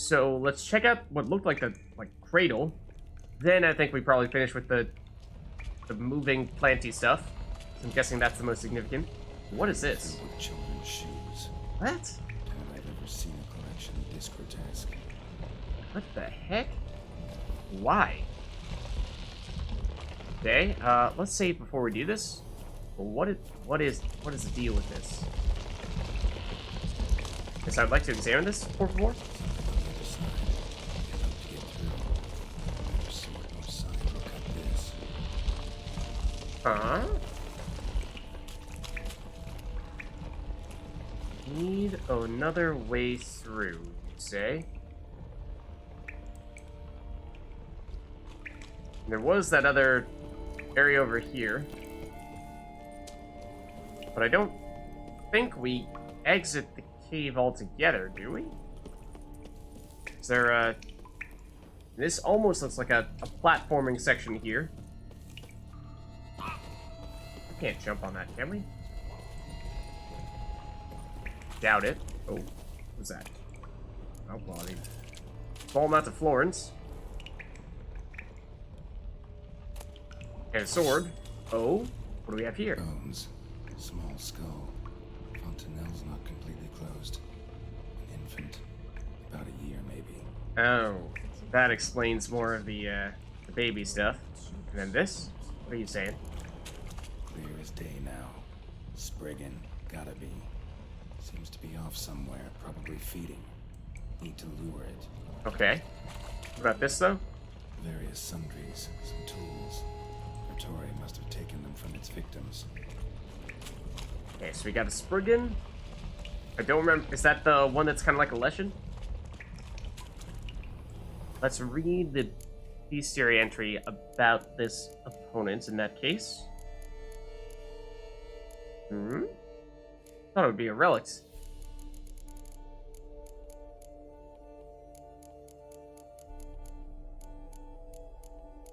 So let's check out what looked like the cradle. Then I think we probably finish with the moving planty stuff. I'm guessing that's the most significant. What is this? Filled with children's shoes. What? Had I've ever seen a collection this grotesque. What the heck? Why? Okay, let's save before we do this. What is the deal with this? Yes, I'd like to examine this, por favor. Huh? Need another way through, you say? There was that other area over here. But I don't think we exit the cave altogether, do we? Is there this almost looks like a platforming section here. We can't jump on that, can we? Doubt it. Oh, what's that? Oh, well, I mean, small amount of florins. And a sword. Oh, what do we have here? Bones. Small skull. Fontanelle's not completely closed. An infant. About a year, maybe. Oh, that explains more of the baby stuff. And then this? What are you saying? Clear as day now. Spriggan. Gotta be. Seems to be off somewhere, probably feeding. Need to lure it. Okay. What about this, though? Various sundries, some tools. Vittori must have taken them from its victims. Okay, so we got a Spriggan. I don't remember. Is that the one that's kind of like a Leshen? Let's read the bestiary entry about this opponent in that case. Thought it would be a relic.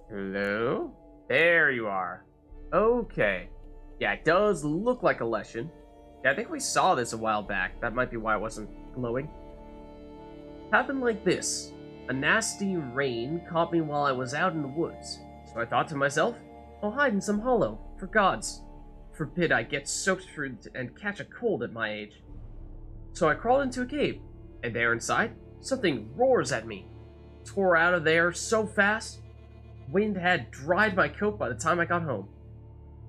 Hello? There you are. Okay. Yeah, it does look like a Leshen. Yeah, I think we saw this a while back. That might be why it wasn't glowing. Happened like this. A nasty rain caught me while I was out in the woods. So I thought to myself, I'll hide in some hollow, for gods forbid I get soaked through and catch a cold at my age. So I crawled into a cave, and there inside, something roars at me. Tore out of there so fast, wind had dried my coat by the time I got home.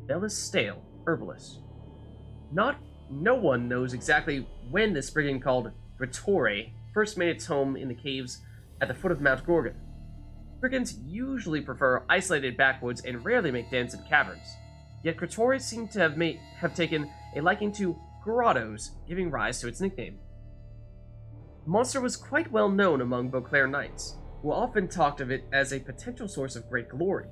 Bellis stale, herbalist. No one knows exactly when this brigand called Vittori first made its home in the caves at the foot of Mount Gorgon. Brigands usually prefer isolated backwoods and rarely make dens in caverns. Yet Vittori seemed to have taken a liking to grottos, giving rise to its nickname. The monster was quite well known among Beauclair knights, who often talked of it as a potential source of great glory.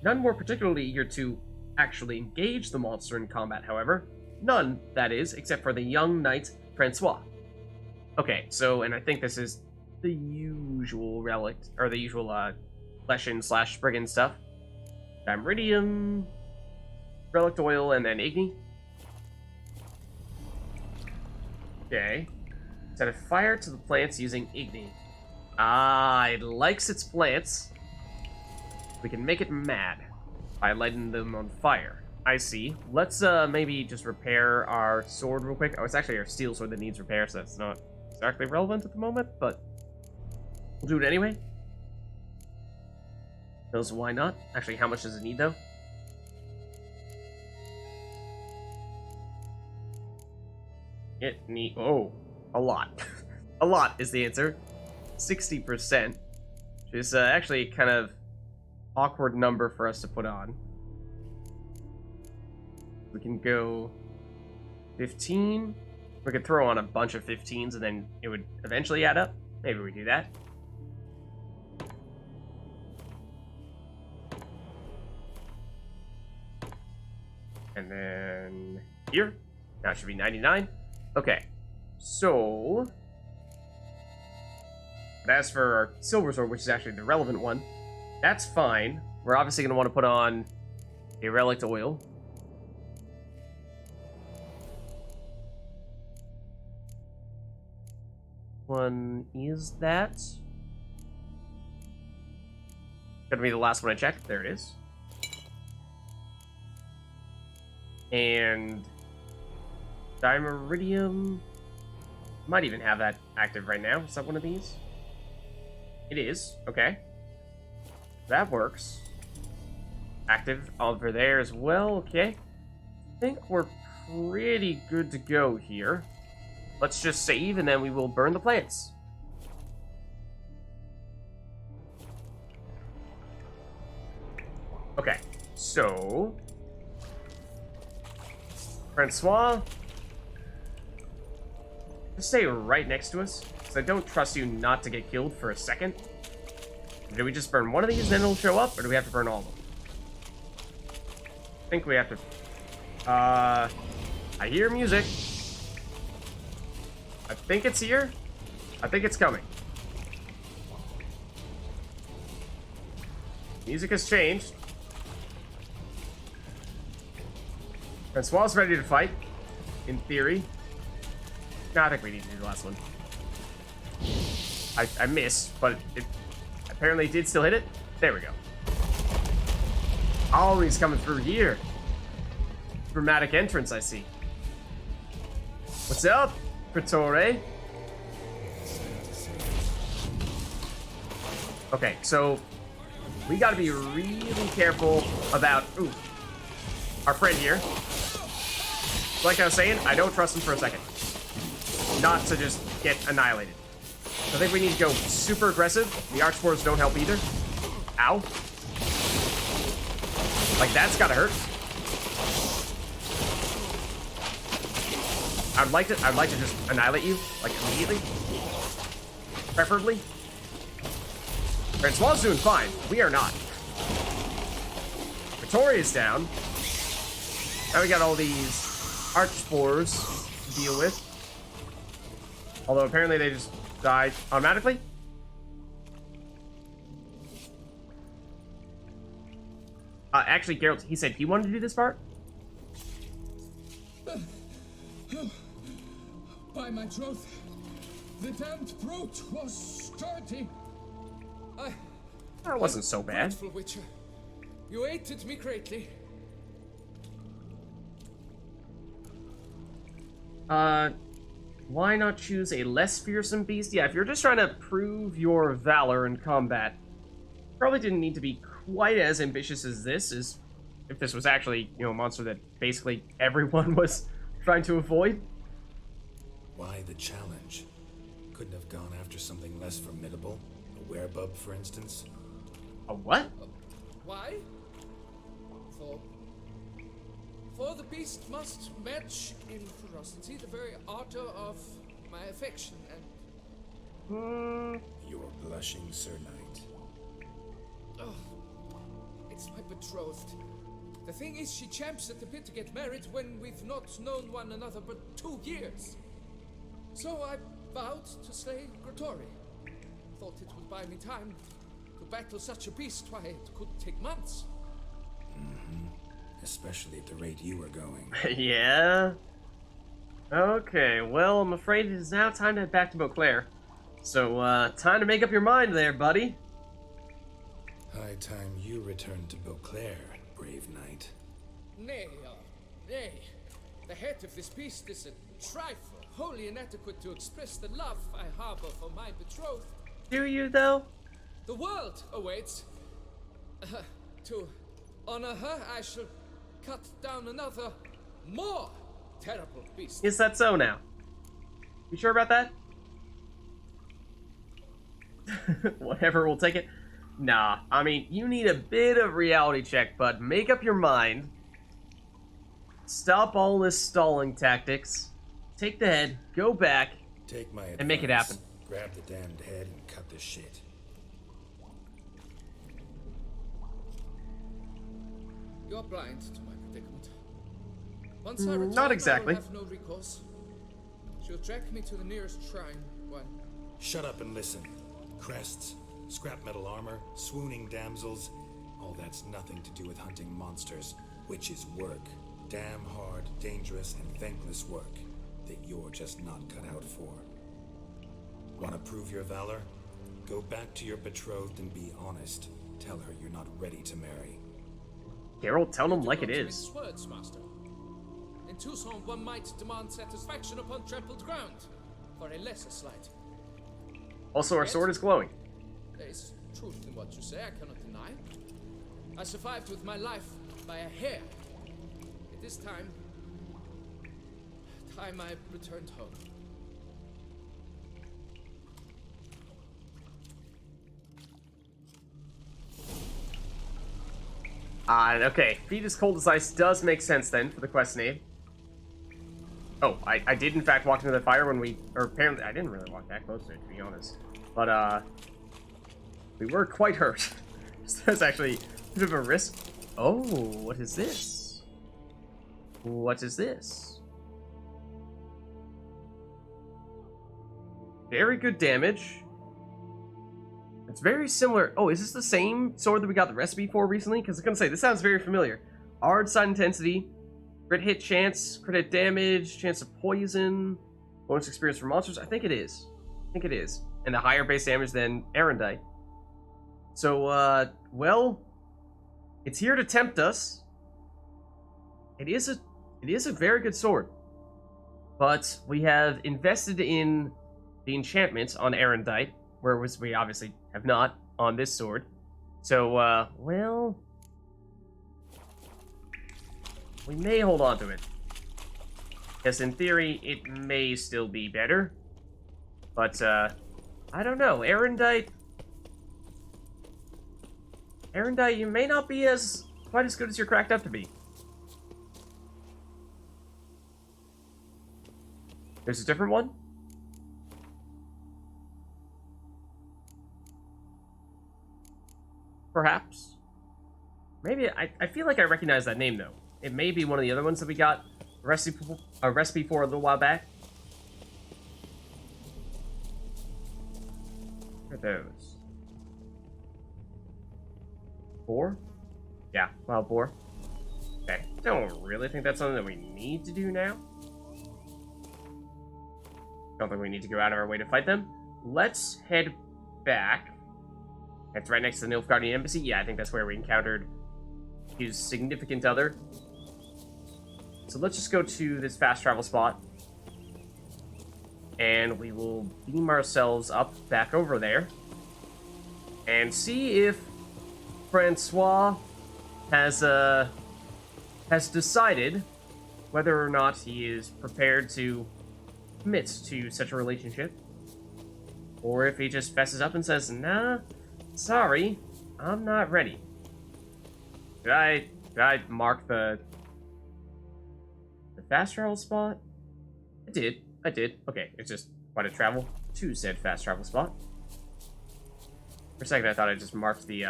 None were particularly eager to actually engage the monster in combat, however. None, that is, except for the young knight Francois. Okay, so, and I think this is the usual relic, or the usual Leshen / Spriggan stuff. Damridium, relic oil, and then Igni. Okay. Set a fire to the plants using Igni. Ah, it likes its plants. We can make it mad by lighting them on fire. I see. Let's maybe just repair our sword real quick. Oh, it's actually our steel sword that needs repair, so that's not exactly relevant at the moment, but we'll do it anyway. Because why not? Actually, how much does it need, though? It need... Oh, a lot. A lot is the answer. 60%. Which is actually kind of awkward number for us to put on. We can go 15. We could throw on a bunch of 15s and then it would eventually add up. Maybe we do that. And then here. Now it should be 99. Okay. So... But as for our silver sword, which is actually the relevant one, that's fine. We're obviously going to want to put on a relic oil. one is that? Gonna be the last one I check. There it is. And Dimeridium might even have that active right now. Is that one of these? It is. Okay. That works. Active over there as well. Okay. I think we're pretty good to go here. Let's just save and then we will burn the plants. Okay. So Francois, just stay right next to us, because I don't trust you not to get killed for a second. Do we just burn one of these and then it'll show up, or do we have to burn all of them? I think we have to... I hear music. I think it's here. I think it's coming. Music has changed. Francois ready to fight, in theory. No, I think we need to do the last one. I missed, but it apparently did still hit it. There we go. Oh, he's coming through here. Dramatic entrance, I see. What's up, Pretore? Okay, so we gotta be really careful about our friend here. Like I was saying, I don't trust him for a second. Not to just get annihilated. I think we need to go super aggressive. The Archspores don't help either. Ow. Like, that's gotta hurt. I'd like to just annihilate you, like, immediately. Preferably. Francois is doing fine. We are not. Victoria's down. Now we got all these Archspores to deal with. Although apparently they just died automatically. Actually, Geralt, he said he wanted to do this part. By my troth, the damned brute was sturdy. That wasn't so bad. Grateful Witcher. You aided me greatly. Why not choose a less fearsome beast? Yeah, if you're just trying to prove your valor in combat, probably didn't need to be quite as ambitious as this, as if this was actually, you know, a monster that basically everyone was trying to avoid. Why the challenge? Couldn't have gone after something less formidable? A werebub, for instance? A what? Why? For the beast must match in ferocity the very ardor of my affection, and... You're blushing, Sir Knight. Oh, it's my betrothed. The thing is, she champs at the bit to get married when we've not known one another but 2 years. So I vowed to slay Grottori. Thought it would buy me time to battle such a beast. Why, it could take months. Especially at the rate you were going. Yeah? Okay, well, I'm afraid it is now time to head back to Beauclair. So, time to make up your mind there, buddy. High time you returned to Beauclair, brave knight. Nay, nay. The head of this beast is a trifle, wholly inadequate to express the love I harbor for my betrothed. Do you, though? The world awaits. To honor her, I shall cut down another, more terrible beast. Is that so now? You sure about that? Whatever, we'll take it. Nah, I mean, you need a bit of reality check, but make up your mind. Stop all this stalling tactics. Take the head, go back, Take my advice. and make it happen. Grab the damned head and cut the shit. You're blind to my predicament. Once I return, not exactly. I will have no recourse. She'll track me to the nearest shrine. One. Shut up and listen. Crests, scrap metal armor, swooning damsels. All that's nothing to do with hunting monsters, which is work. Damn hard, dangerous, and thankless work that you're just not cut out for. Want to prove your valor? Go back to your betrothed and be honest. Tell her you're not ready to marry. Geralt, tell them Do like it not is. mince words, master. In Tucson, one might demand satisfaction upon trampled ground for a lesser slight. Also, our sword is glowing. There is truth in what you say, I cannot deny. I survived with my life by a hair. It is time I returned home. Okay. Feet as cold as ice does make sense then for the quest name. Oh, I did in fact walk into the fire when we... Or apparently, I didn't really walk that close to it, to be honest. But, we were quite hurt. So that's actually a bit of a risk. Oh, what is this? What is this? Very good damage. It's very similar. Oh, is this the same sword that we got the recipe for recently? Because I was going to say, this sounds very familiar. Hard side intensity, crit hit chance, crit hit damage, chance of poison, bonus experience for monsters. I think it is. I think it is. And a higher base damage than Erendite. So, well, it's here to tempt us. It is a very good sword. But we have invested in the enchantment on Erendite, whereas we obviously have not on this sword. So, well, we may hold on to it. Because in theory, it may still be better. But, I don't know. Erendite, you may not be quite as good as you're cracked up to be. There's a different one? Perhaps. Maybe, I feel like I recognize that name, though. It may be one of the other ones that we got a recipe for a little while back. What are those? 4? Yeah, wild boar. Okay, don't really think that's something that we need to do now. Don't think we need to go out of our way to fight them. Let's head back. It's right next to the Nilfgaardian Embassy. Yeah, I think that's where we encountered his significant other. So let's just go to this fast travel spot. And we will beam ourselves up back over there. And see if Francois has decided whether or not he is prepared to commit to such a relationship. Or if he just fesses up and says, nah, sorry, I'm not ready. Did I mark the fast travel spot? I did. Okay, it's just quite a travel to said fast travel spot. For a second, I thought I just marked the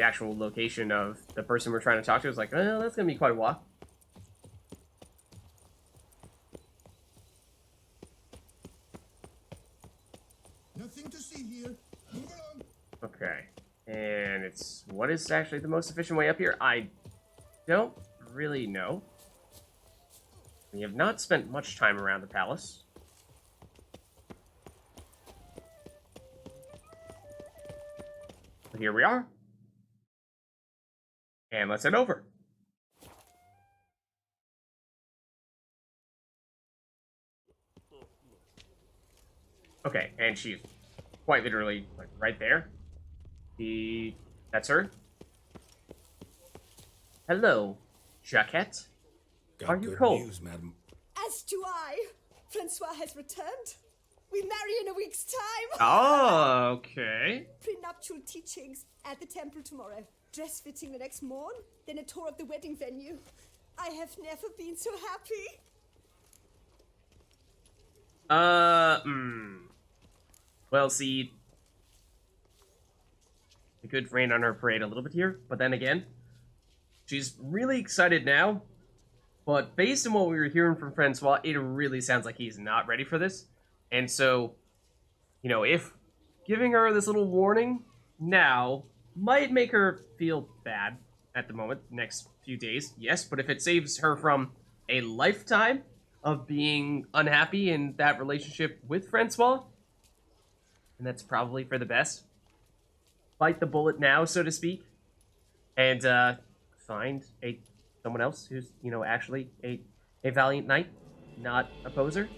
actual location of the person we're trying to talk to. I was like, well, that's gonna be quite a walk. Nothing to see here. Move along. Okay, and what is actually the most efficient way up here? I don't really know. We have not spent much time around the palace. But here we are. And let's head over. Okay, and she's quite literally, like, right there. That's her. Hello, Jaquette. Got Are you good cold? news, madam. As do I. Francois has returned. We marry in a week's time. Oh, okay. Prenuptial teachings at the temple tomorrow. Dress fitting the next morn. Then a tour of the wedding venue. I have never been so happy. Well, see, we could rain on her parade a little bit here, but then again, she's really excited now. But based on what we were hearing from Francois, it really sounds like he's not ready for this. And so, you know, if giving her this little warning now might make her feel bad at the moment, next few days, yes. But if it saves her from a lifetime of being unhappy in that relationship with Francois, and that's probably for the best. Bite the bullet now, so to speak, and find someone else who's, you know, actually a valiant knight, not a poser.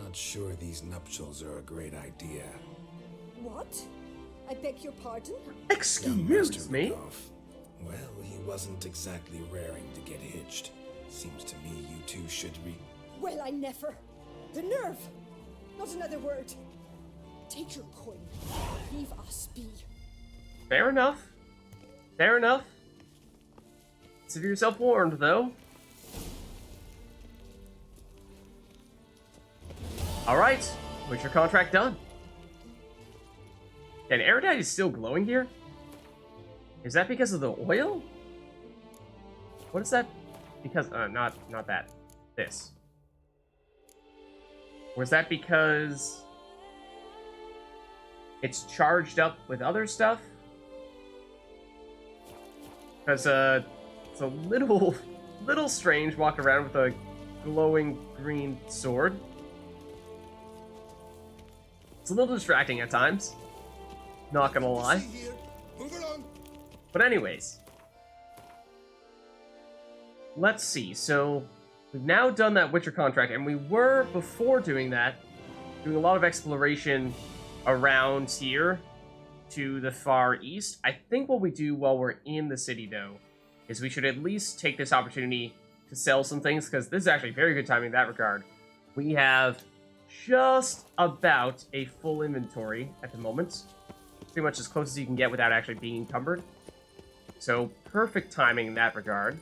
Not sure these nuptials are a great idea. What? I beg your pardon? Young Master Excuse me? Rudolph. Well, he wasn't exactly raring to get hitched. Seems to me you two should Well, I never. The nerve! Not another word. Take your coin. Leave us be. Fair enough. Fair enough. Consider yourself warned, though. Alright, what's your contract done? And Aerodite is still glowing here? Is that because of the oil? What is that? Because, not that. This. Was that because it's charged up with other stuff? Because, it's a little strange walking around with a glowing green sword. It's a little distracting at times. Not gonna lie. See here. Move along. But anyways. Let's see. So, we've now done that Witcher contract, and we were, before doing that, doing a lot of exploration around here to the far east. I think what we do while we're in the city, though, is we should at least take this opportunity to sell some things, because this is actually very good timing in that regard. We have just about a full inventory at the moment. Pretty much as close as you can get without actually being encumbered. So, perfect timing in that regard.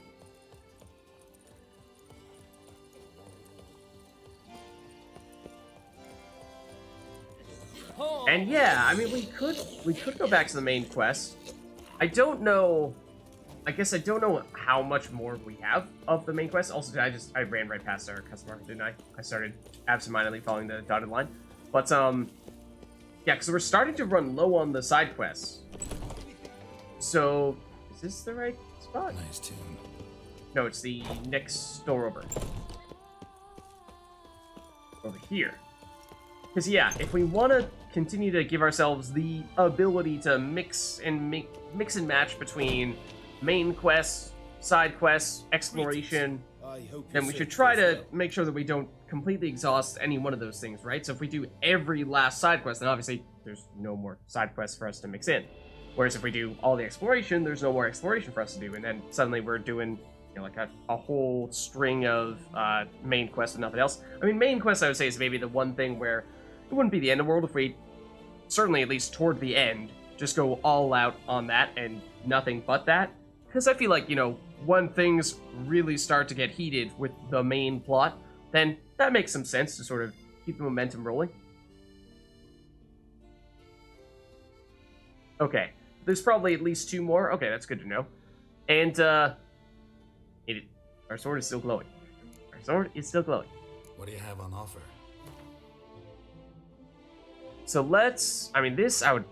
And yeah, I mean, we could go back to the main quest. I don't know. I guess I don't know how much more we have of the main quest. Also, I ran right past our customer, didn't I? I started absentmindedly following the dotted line. But yeah, because we're starting to run low on the side quests. So, is this the right spot? Nice tune. No, it's the next door over. Over here. Because yeah, if we want to continue to give ourselves the ability to mix and match between main quests, side quests, exploration, then we should try to make sure that we don't completely exhaust any one of those things, right? So if we do every last side quest, then obviously there's no more side quests for us to mix in. Whereas if we do all the exploration, there's no more exploration for us to do, and then suddenly we're doing, you know, like a whole string of main quests and nothing else. I mean, main quests, I would say, is maybe the one thing where it wouldn't be the end of the world if we, certainly at least toward the end, just go all out on that and nothing but that. Because I feel like, you know, when things really start to get heated with the main plot, then that makes some sense to sort of keep the momentum rolling. Okay, there's probably at least 2 more. Okay, that's good to know. And, our sword is still glowing. Our sword is still glowing. What do you have on offer? So let's, I mean, this I would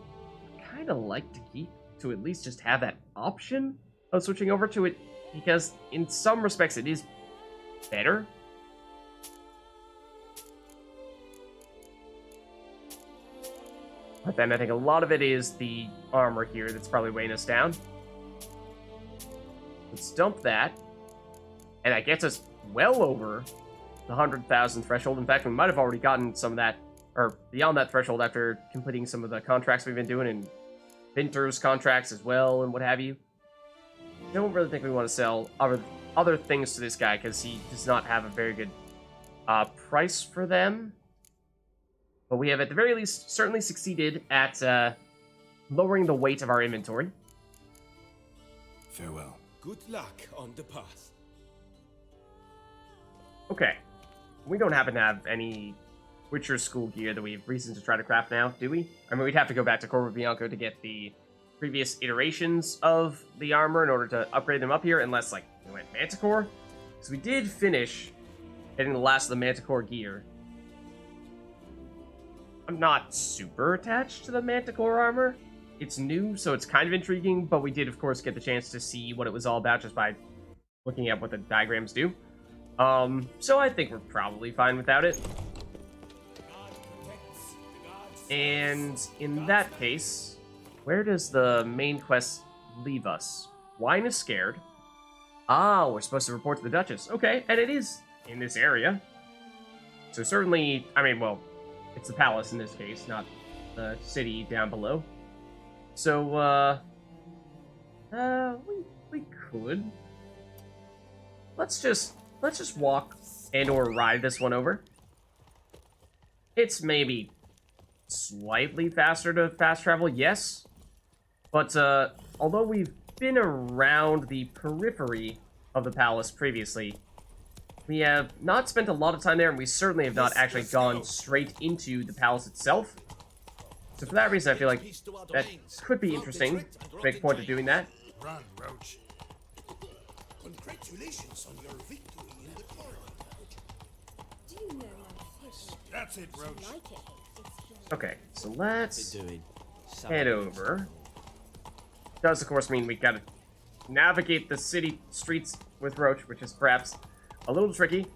kind of like to keep, to at least just have that option of switching over to it, because in some respects it is better. But then I think a lot of it is the armor here that's probably weighing us down. Let's dump that, and that gets us well over the 100,000 threshold. In fact, we might have already gotten some of that, or beyond that threshold, after completing some of the contracts we've been doing, and Vinter's contracts as well, and what have you. I don't really think we want to sell other things to this guy, because he does not have a very good price for them. But we have, at the very least, certainly succeeded at lowering the weight of our inventory. Farewell. Good luck on the path. Okay. We don't happen to have any Witcher school gear that we have reason to try to craft now, do we? I mean, we'd have to go back to Corvo Bianco to get the previous iterations of the armor in order to upgrade them up here, unless, like, we went Manticore. Because we did finish getting the last of the Manticore gear. I'm not super attached to the Manticore armor. It's new, so it's kind of intriguing, but we did, of course, get the chance to see what it was all about just by looking at what the diagrams do. So I think we're probably fine without it. And in that case, where does the main quest leave us? Wine is scared. Ah, we're supposed to report to the Duchess. Okay, and it is in this area. So certainly, I mean, well, it's the palace in this case, not the city down below. So, we could. Let's just walk and or ride this one over. It's maybe slightly faster to fast travel, yes. But, although we've been around the periphery of the palace previously, we have not spent a lot of time there, and we certainly have not actually gone straight into the palace itself. So for that reason, I feel like that could be interesting to make a point of doing that. Run, Roach. Congratulations on your victory in the tournament. Do you know my fish? That's it, Roach. Like it. Okay, so let's head over. Does, of course, mean we gotta navigate the city streets with Roach, which is perhaps a little tricky.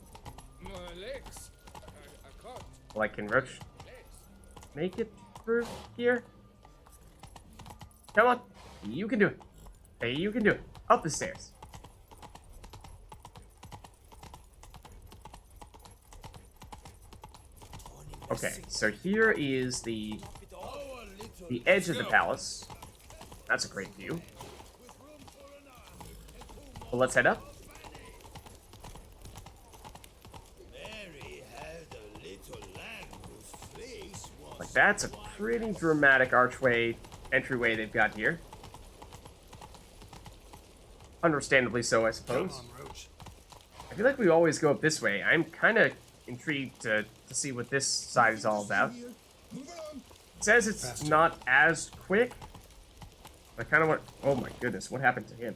My legs. I can't. Like, can Roach Legs. make it through here? Come on. You can do it. Hey, you can do it. Up the stairs. Okay, so here is the edge of the palace. That's a great view. Well, let's head up. Like, that's a pretty dramatic entryway they've got here. Understandably so, I suppose. Come on, Roach. I feel like we always go up this way. I'm kind of intrigued to see what this side is all about. Here. Move along. It says it's Faster. not as quick. I kind of want... Oh my goodness, what happened to him?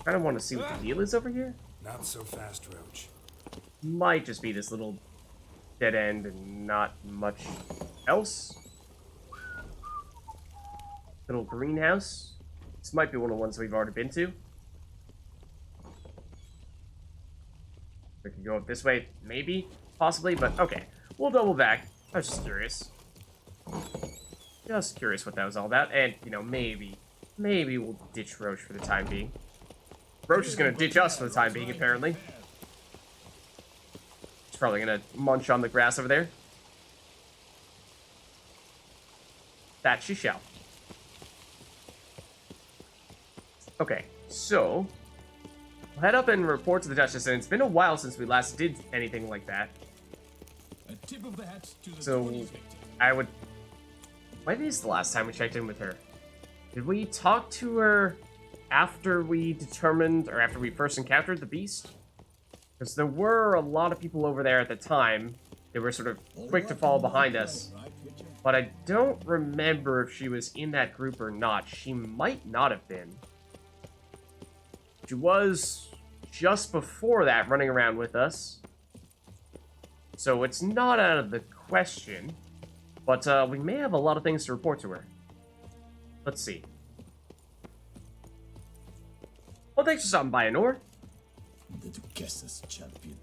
Kind of want to see what the deal is over here. Not so fast, Roach. Might just be this little dead end and not much else. Little greenhouse. This might be one of the ones we've already been to. We could go up this way, maybe, possibly, but okay. We'll double back. I was just curious. Just curious what that was all about, and, you know, maybe we'll ditch Roach for the time being. Roach is gonna ditch us for the time being, apparently. He's probably gonna munch on the grass over there. That she shall. Okay, so we'll head up and report to the Duchess, and it's been a while since we last did anything like that. A tip of the hat to the So, tourney's victor. I would... When is the last time we checked in with her? Did we talk to her after we determined, or after we first encountered the beast? Because there were a lot of people over there at the time. They were sort of quick to fall behind us. Right, Richard? But I don't remember if she was in that group or not. She might not have been. She was just before that running around with us. So it's not out of the question. But we may have a lot of things to report to her. Let's see. Well, thanks for stopping by, Honor. The DUCHESS champion.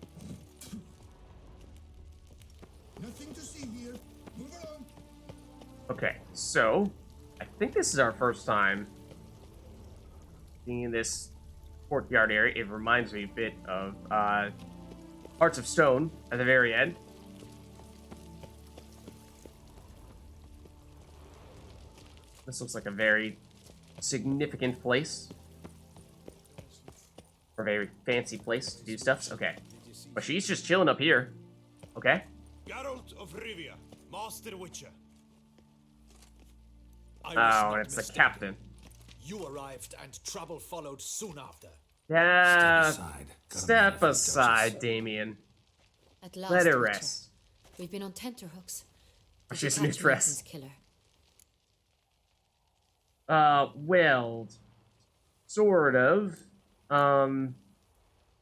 Nothing to see here. Move along. Okay, so I think this is our first time being in this courtyard area. It reminds me a bit of Hearts of Stone at the very end. This looks like a very significant place. Or a very fancy place to do stuff. Okay. But she's just chilling up here. Okay. Geralt of Rivia, Master Witcher. I was Oh, not and it's the mistaken. captain. You arrived and trouble followed soon after. Yeah. Step aside. Got a man Step for the aside, Duchess. Damien. At last, Let her Witcher. rest. We've been on tenterhooks. Did She's you in catch dress. Nathan's killer? Well, sort of.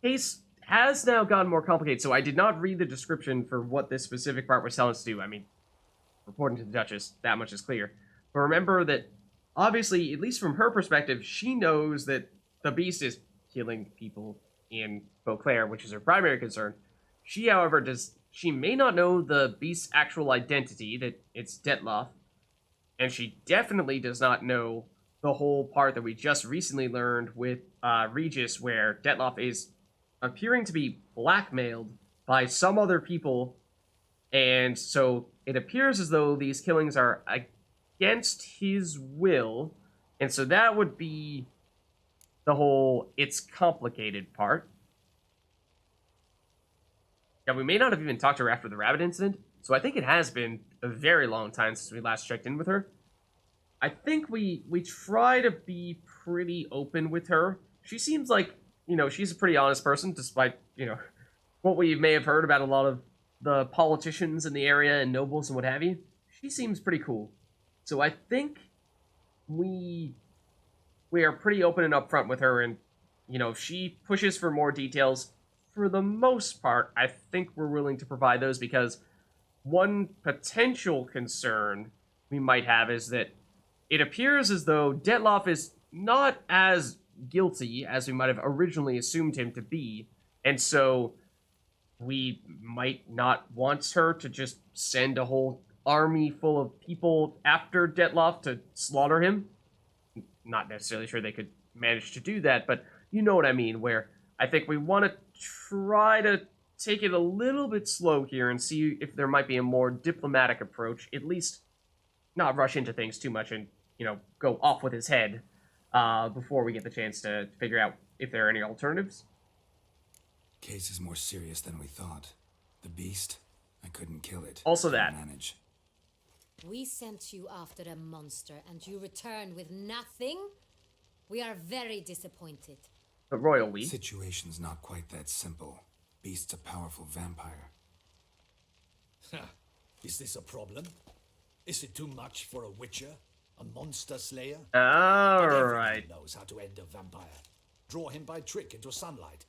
Case has now gotten more complicated, so I did not read the description for what this specific part was telling us to do. I mean, reporting to the Duchess, that much is clear. But remember that, obviously, at least from her perspective, she knows that the beast is killing people in Beauclair, which is her primary concern. She, however, she may not know the beast's actual identity, that it's Detloff, and she definitely does not know the whole part that we just recently learned with Regis, where Detloff is appearing to be blackmailed by some other people, and so it appears as though these killings are against his will, and so that would be the whole it's complicated part. Yeah, we may not have even talked to her after the rabbit incident, so I think it has been a very long time since we last checked in with her. I think we try to be pretty open with her. She seems like, you know, she's a pretty honest person, despite, you know, what we may have heard about a lot of the politicians in the area and nobles and what have you. She seems pretty cool. So I think we are pretty open and upfront with her, and, you know, if she pushes for more details, for the most part, I think we're willing to provide those, because one potential concern we might have is that it appears as though Detloff is not as guilty as we might have originally assumed him to be, and so we might not want her to just send a whole army full of people after Detloff to slaughter him. Not necessarily sure they could manage to do that, but you know what I mean, where I think we want to try to take it a little bit slow here and see if there might be a more diplomatic approach, at least not rush into things too much and, you know, go off with his head before we get the chance to figure out if there are any alternatives. Case is more serious than we thought. The beast, I couldn't kill it. Also Couldn't that. manage. We sent you after a monster and you returned with nothing? We are very disappointed. But Royal, we... Situation's not quite that simple. Beast's a powerful vampire. Is this a problem? Is it too much for a witcher? A monster slayer? Alright. Everyone knows how to end a vampire. Draw him by trick into sunlight.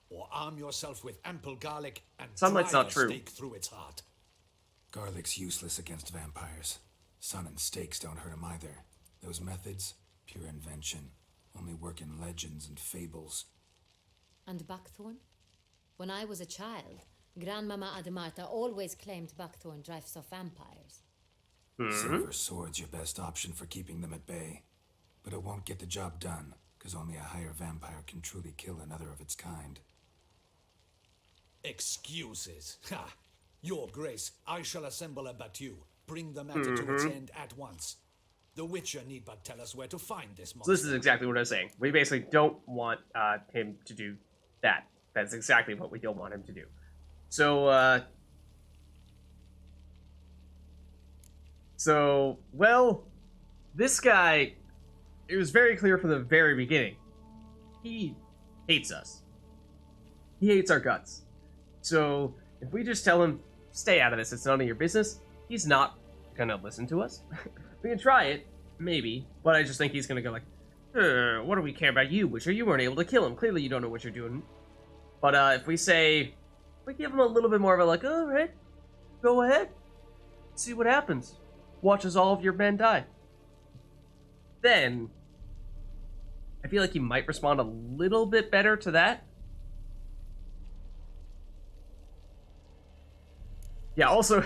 Or arm yourself with ample garlic and Sunlight's drive not a true. stake through its heart. Garlic's useless against vampires. Sun and stakes don't hurt him either. Those methods, pure invention. Only work in legends and fables. And buckthorn? When I was a child, Grandmama Ademarta always claimed buckthorn drives off vampires. Silver sword's your best option for keeping them at bay. But it won't get the job done, because only a higher vampire can truly kill another of its kind. Excuses. Ha! Your Grace, I shall assemble a battue. Bring the matter to its end at once. The Witcher need but tell us where to find this monster. So this is exactly what I was saying. We basically don't want him to do that. That's exactly what we don't want him to do. So, well, this guy, it was very clear from the very beginning. He hates us. He hates our guts. So, if we just tell him, stay out of this, it's none of your business, he's not gonna listen to us. We can try it, maybe, but I just think he's gonna go like, what do we care about you, Witcher? You weren't able to kill him. Clearly you don't know what you're doing. But if we give him a little bit more of a like, alright, go ahead, see what happens. Watch as all of your men die. Then, I feel like he might respond a little bit better to that. Yeah, also,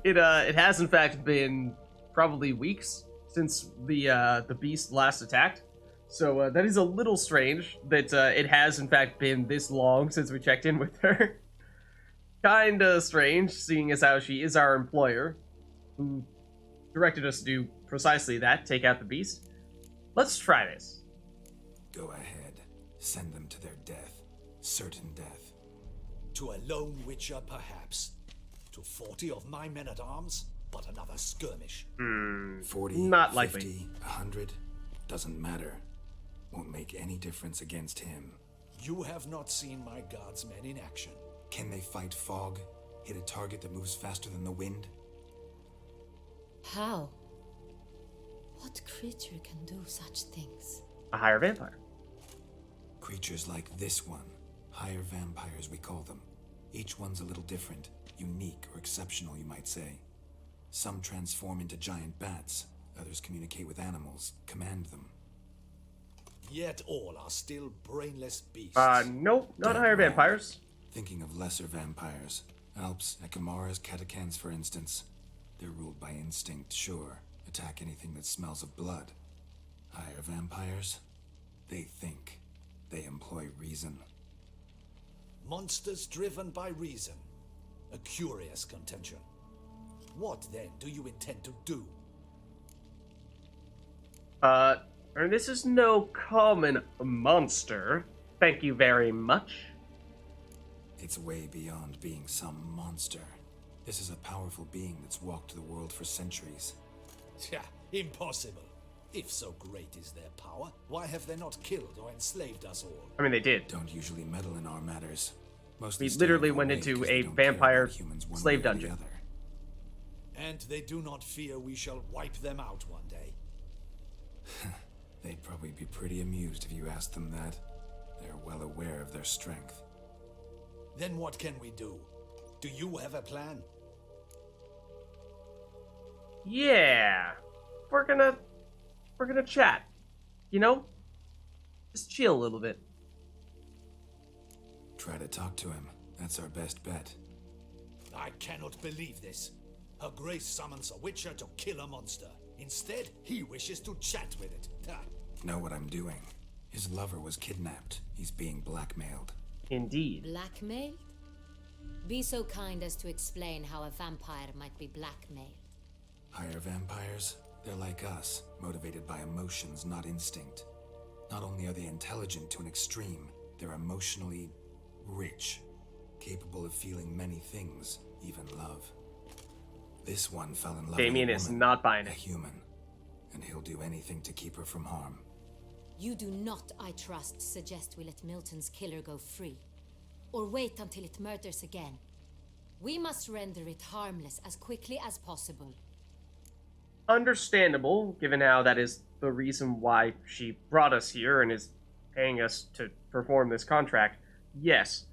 it has in fact been probably weeks since the beast last attacked. So that is a little strange that it has in fact been this long since we checked in with her. Kinda strange, seeing as how she is our employer, who directed us to do precisely that, take out the beast. Let's try this. Go ahead. Send them to their death. Certain death. To a lone Witcher, perhaps. To 40 of my men-at-arms, but another skirmish. 40, Not likely. 50, 100, doesn't matter. Won't make any difference against him. You have not seen my guardsmen in action. Can they fight fog? Hit a target that moves faster than the wind? How? What creature can do such things? A higher vampire. Creatures like this one. Higher vampires, we call them. Each one's a little different. Unique or exceptional, you might say. Some transform into giant bats. Others communicate with animals, command them. Yet all are still brainless beasts. Nope, not Dead higher wrong. vampires. Thinking of lesser vampires. Alps, Ekamaras, Catechans, for instance. They're ruled by instinct, sure. Attack anything that smells of blood. Higher vampires? They think. They employ reason. Monsters driven by reason. A curious contention. What, then, do you intend to do? This is no common monster. Thank you very much. It's way beyond being some monster. This is a powerful being that's walked the world for centuries. Yeah, impossible. If so great is their power, why have they not killed or enslaved us all? I mean, they did. Don't usually meddle in our matters. Mostly We stay literally out of went the way into 'cause a they don't care vampire about humans one slave way or the dungeon. other. And they do not fear we shall wipe them out one day. They'd probably be pretty amused if you asked them that. They're well aware of their strength. Then what can we do? Do you have a plan? Yeah. We're gonna chat. You know? Just chill a little bit. Try to talk to him. That's our best bet. I cannot believe this. Her Grace summons a witcher to kill a monster. Instead, he wishes to chat with it. Know what I'm doing. His lover was kidnapped. He's being blackmailed. Indeed. Blackmailed? Be so kind as to explain how a vampire might be blackmailed. Higher vampires? They're like us, motivated by emotions, not instinct. Not only are they intelligent to an extreme, they're emotionally rich, capable of feeling many things, even love. This one fell in love Damien with a is woman, not buying a it. human, and he'll do anything to keep her from harm. You do not, I trust, suggest we let Milton's killer go free. Or wait until it murders again. We must render it harmless as quickly as possible. Understandable, given how that is the reason why she brought us here and is paying us to perform this contract. Yes.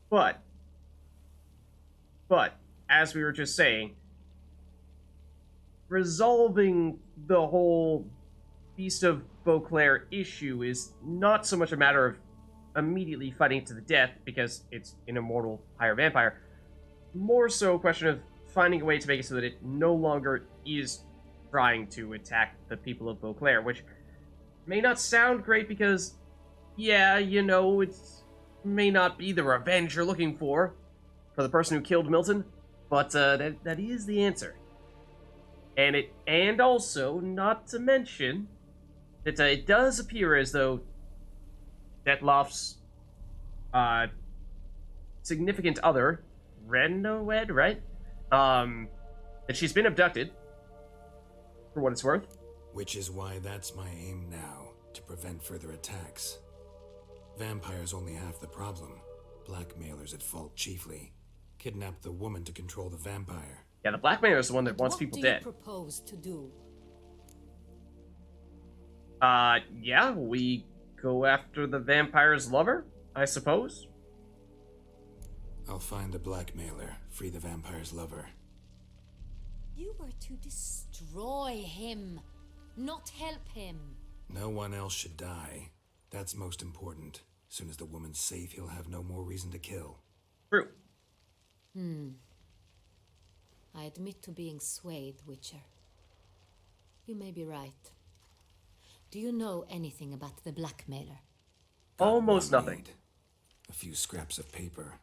But, as we were just saying, resolving the whole Beast of Beauclair issue is not so much a matter of immediately fighting to the death, because it's an immortal higher vampire. More so a question of finding a way to make it so that it no longer is trying to attack the people of Beauclair, which may not sound great because, yeah, you know, it may not be the revenge you're looking for the person who killed Milton, but that is the answer. And also, not to mention, that it does appear as though Detlof's significant other, Renowed, right? That she's been abducted, for what it's worth. Which is why that's my aim now, to prevent further attacks. Vampires only half the problem. Blackmailers at fault chiefly. Kidnap the woman to control the vampire. Yeah, the blackmailer is the one that wants What people do dead. you propose to do? Yeah, we go after the vampire's lover, I suppose. I'll find the blackmailer, free the vampire's lover. You were to destroy him, not help him. No one else should die. That's most important. Soon as the woman's safe, he'll have no more reason to kill. True. I admit to being swayed, Witcher. You may be right. Do you know anything about the blackmailer? Almost One nothing. lead. A few scraps of paper.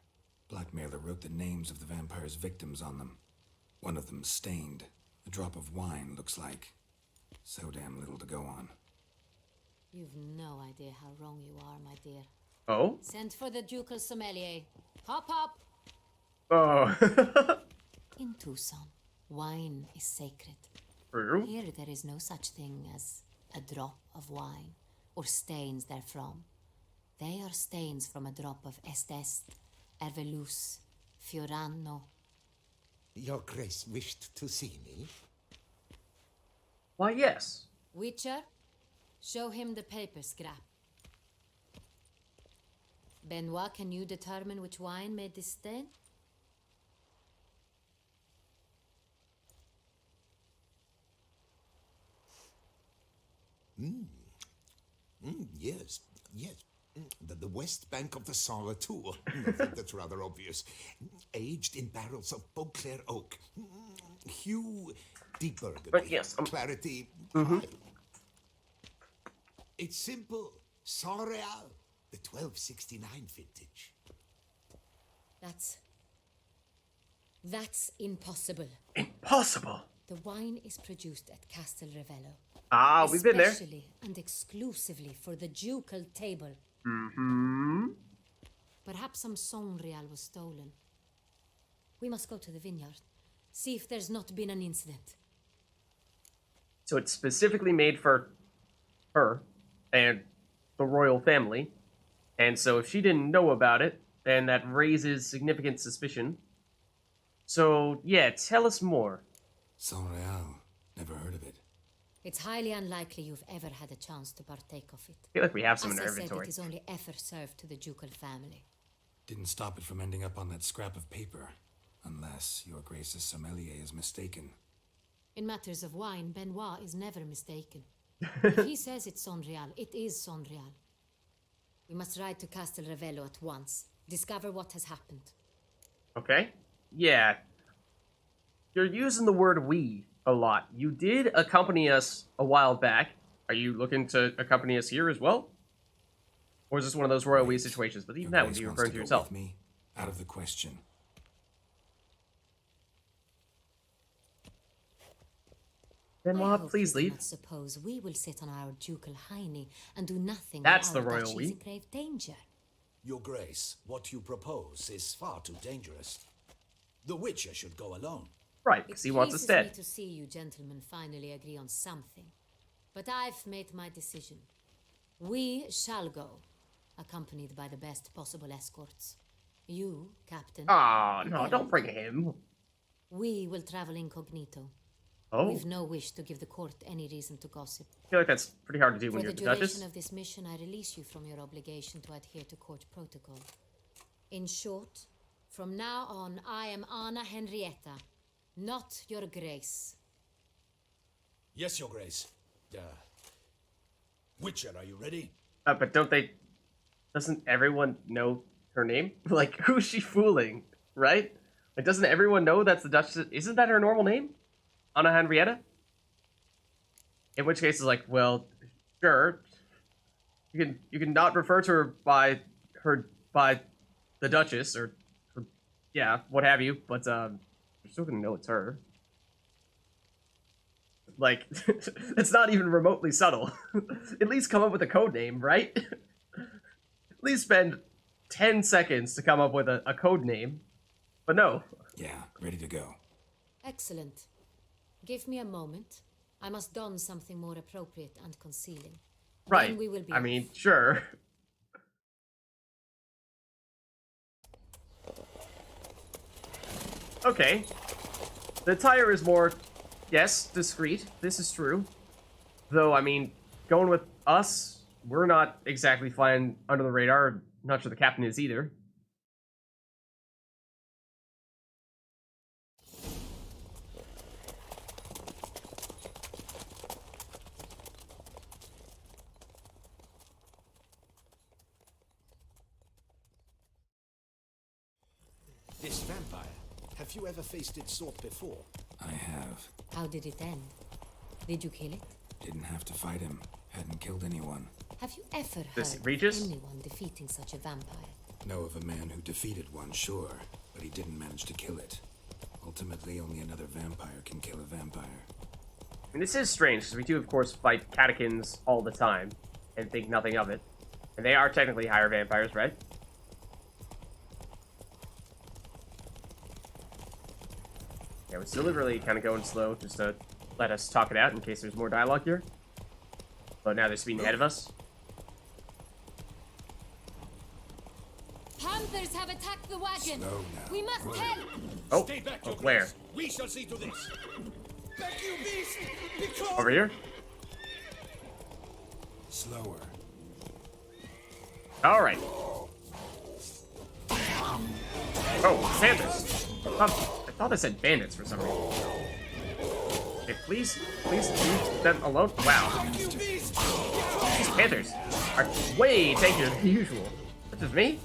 Blackmailer wrote the names of the vampire's victims on them. One of them stained. A drop of wine, looks like. So damn little to go on. You've no idea how wrong you are, my dear. Oh? Send for the ducal sommelier. Hop, hop! Oh. In Tucson, wine is sacred. True. Here there is no such thing as a drop of wine, or stains therefrom. They are stains from a drop of Estest, Ervelus, Fiorano. Your Grace wished to see me? Why, yes. Witcher, show him the paper scrap. Benoit, can you determine which wine made this stain? Yes. The west bank of the Sarre too. I think that's rather obvious. Aged in barrels of Beauclair oak. Hue, deep burgundy. But yes, clarity, high. It's simple. Saint-Réal, the 1269 vintage. That's impossible. Impossible. The wine is produced at Castel Ravello. Ah, we've been there. Especially and exclusively for the ducal table. Mm-hmm. Perhaps some Saint-Réal was stolen. We must go to the vineyard. See if there's not been an incident. So it's specifically made for her and the royal family. And so if she didn't know about it, then that raises significant suspicion. So, yeah, tell us more. Saint-Réal. Never heard of it. It's highly unlikely you've ever had a chance to partake of it. I feel like we have some in As our I said, inventory. it is only ever served to the ducal family. Didn't stop it from ending up on that scrap of paper. Unless your Grace's sommelier is mistaken. In matters of wine, Benoit is never mistaken. If he says it's Saint-Réal, it is Saint-Réal. We must ride to Castel Ravello at once. Discover what has happened. Okay. Yeah. You're using the word we a lot. You did accompany us a while back. Are you looking to accompany us here as well? Or is this one of those royal we situations? But even Your that would Grace be wants referring to go yourself. with me? Out of the question. Benoit, please leave. I suppose we will sit on our ducal hiney and do nothing. That's while the our royal duchy we. is in grave danger. Your Grace, what you propose is far too dangerous. The Witcher should go alone. Right, because he wants us Pleases dead. me to see you gentlemen finally agree on something. But I've made my decision. We shall go, accompanied by the best possible escorts. You, Captain. Ah, no, Geralt. don't bring him. We will travel incognito. Oh, We've no wish to give the court any reason to gossip. I feel like that's pretty hard to do For when the you're the duration Duchess. of this mission, I release you from your obligation to adhere to court protocol. In short, from now on, I am Anna Henrietta, not your Grace. Yes, Your Grace. Witcher, are you ready? But don't they... Doesn't everyone know her name? Like, who's she fooling, right? Like, doesn't everyone know that's the Duchess? Isn't that her normal name? Anna Henrietta? In which case, it's like, well, sure. You can not refer to her by the Duchess, or yeah, what have you, but, you're still gonna know it's her. Like, it's not even remotely subtle. At least come up with a code name, right? At least spend 10 seconds to come up with a code name. But no. Yeah, ready to go. Excellent. Give me a moment. I must don something more appropriate and concealing. Right. Then we will be I mean, sure. Okay. The attire is more, yes, discreet. This is true. Though, I mean, going with us, we're not exactly flying under the radar. Not sure the captain is either. This vampire, have you ever faced its sort before? I have. How did it end? Did you kill it? Didn't have to fight him. Hadn't killed anyone. Have you ever This heard Regis? of anyone defeating such a vampire? Know of a man who defeated one, sure, but he didn't manage to kill it. Ultimately, only another vampire can kill a vampire. I mean, this is strange, because we do, of course, fight catechins all the time, and think nothing of it. And they are technically higher vampires, right? Yeah, we're still deliberately kind of going slow, just to let us talk it out in case there's more dialogue here. But now they're speeding ahead of us. Panthers have attacked the wagon! Slow now. We must help! Oh, Stay back, oh, Your where? Grace. We shall see to this. Back, you beast! Because... Over here? Slower. Alright. Oh, Panthers. I thought I said bandits for some reason. Okay, please leave them alone. Wow. You beast! These Panthers. are way tankier than usual. That's just me?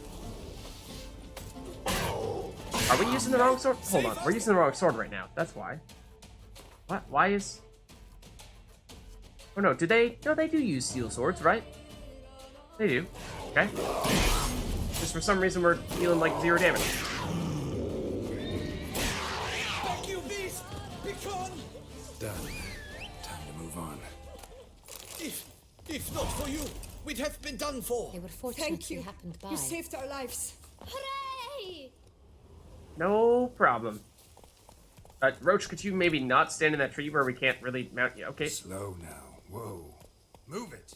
Are we using the wrong sword? Hold on, we're using the wrong sword right now. That's why. What? Why is... Oh no, do they... No, they do use steel swords, right? They do. Okay. Just for some reason we're dealing like 0 damage. Thank you, beast! Be gone! Done. Time to move on. If not for you, we'd have been done for. They were fortunate Thank you. we happened by. You saved our lives. Hooray! No problem. Roach, could you maybe not stand in that tree where we can't really mount you? Okay. Slow now. Whoa. Move it.